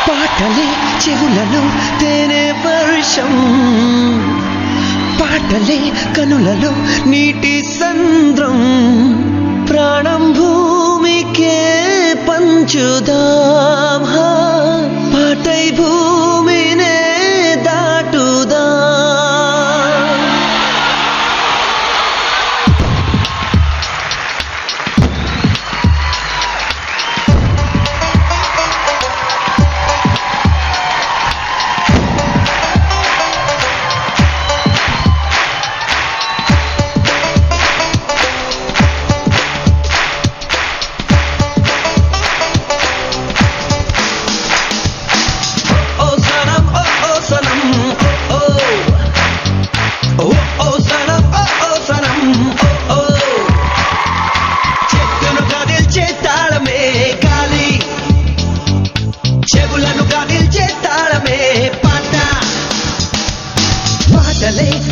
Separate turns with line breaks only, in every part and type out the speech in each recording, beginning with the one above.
పాటలే చెవులలో తేనె వర్షం, పాటలే కనులలో నీటి సంద్రం, ప్రాణం భూమికే పంచుదాం, పాటై భూమినే దాటుదాం.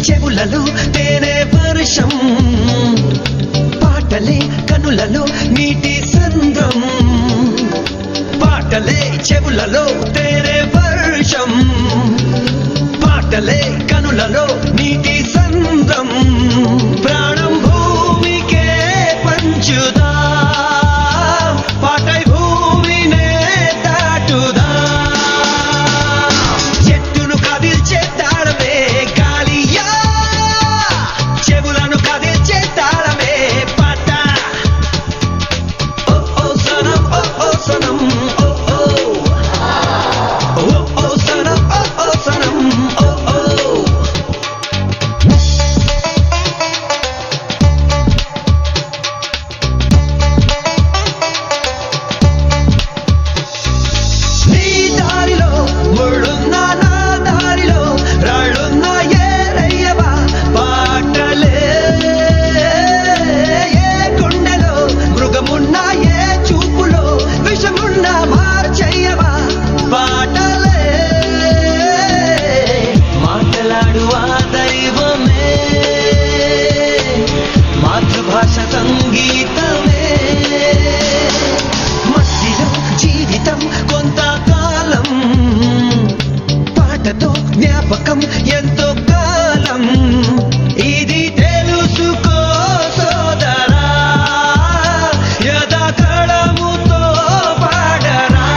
చెవులలో తేనె వర్షం, పాటలే కనులలో నీటి సంద్రం, పాటలే చెవులలో తేనె వర్షం, పాటలే కనులలో నీటి సంద్రం, ప్రాణం భూమికే పంచుదా, పాటై భూమినే దాటుదా. చెట్టును కదిల్చే తాళమే గాలియా, చెవులను కదిల్చే తాళమే పాట. ఓ ఓ సనం, ఓ ఓ సనం, ఓ ఓ ఓ ఓ సనం, ఓ ఓ సనం, ఓ ఓ. నీ దారిలో ముళ్ళున్నా, నా దారిలో రాళ్ళున్నా, ఏరయ్యవా పాటలే. ఏ గుండెలో మృగమున్నా, ఏ చూపులో విషమున్నా, మార్చయ్యవా పాటలే. మాటలాడు ఆ దైవమే, మాతృభాష సంగీతమే, మట్టిలో జీవితం కొంతకాలం, పాటతో జ్ఞాపకం ఎంతో కాలం. ఇది తెలుసుకో సోదరా, యథాతళముతో పాడరా.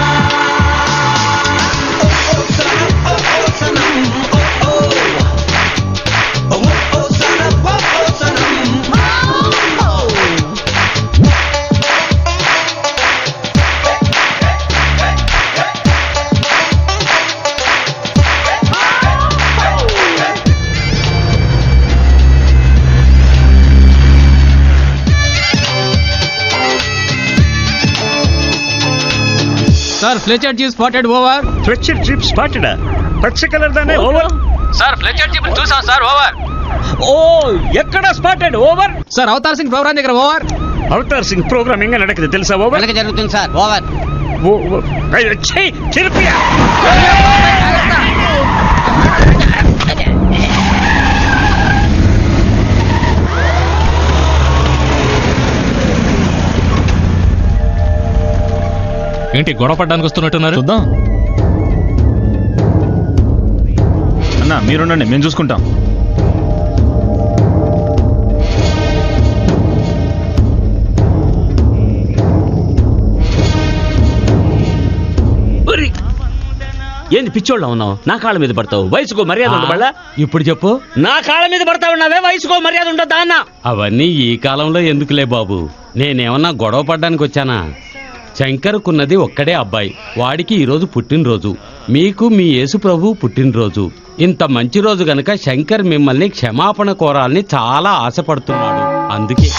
ఓ ఓ సనం, ఓ ఓ సనం, ఓ ఓ ఓ ఓ సనం, ఓ ఓ సనం, ఓ.
Sir Fletcher jeep spotted over.
Fletcher jeep స్పాటెడా? పచ్చ కలర్ దానే ఓవర్.
సార్ ఫ్లెచర్ జీప్ చూసాం సార్ ఓవర్.
ఓ ఎక్కడ spotted over?
Sir Avatar Singh program దగ్గర ఓవర్.
అవతార్ సింగ్ ప్రోగ్రామ్ ఇంకా నడకదు తెలుసా ఓవర్?
వెనక జరుగుతుంది సార్ ఓవర్.
చిరిపియా
ఏంటి గొడవ పడ్డానికి వస్తున్నట్టున్నారు?
చూద్దాం అన్న, మీరుండండి, మేము చూసుకుంటాం.
ఏంది పిచ్చోళ్ళ ఉన్నావు? నా కాళ్ళ మీద పడతావు, వయసుకో మర్యాద ఉండబళ్ళ.
ఇప్పుడు చెప్పు.
నా కాళ్ళ మీద పడతా ఉన్నావే, వయసుకో మర్యాద ఉండదా అన్న.
అవన్నీ ఈ కాలంలో ఎందుకులే బాబు, నేనేమన్నా గొడవ పడ్డానికి వచ్చానా? శంకర్కున్నది ఒక్కడే అబ్బాయి, వాడికి ఈరోజు పుట్టినరోజు, మీకు మీ యేసు ప్రభు పుట్టినరోజు. ఇంత మంచి రోజు గనక శంకర్ మిమ్మల్ని క్షమాపణ కోరాలని చాలా ఆశపడుతున్నాడు. అందుకే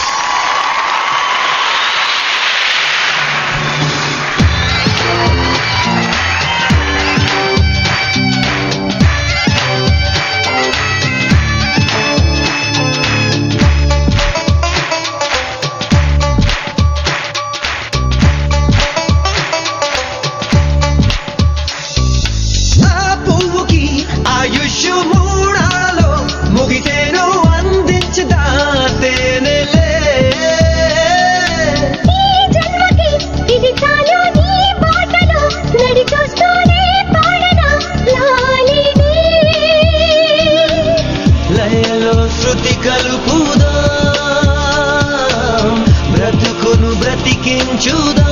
మూడాలో ముగిసేను అందించదా తేనెలే. లిఖించుదా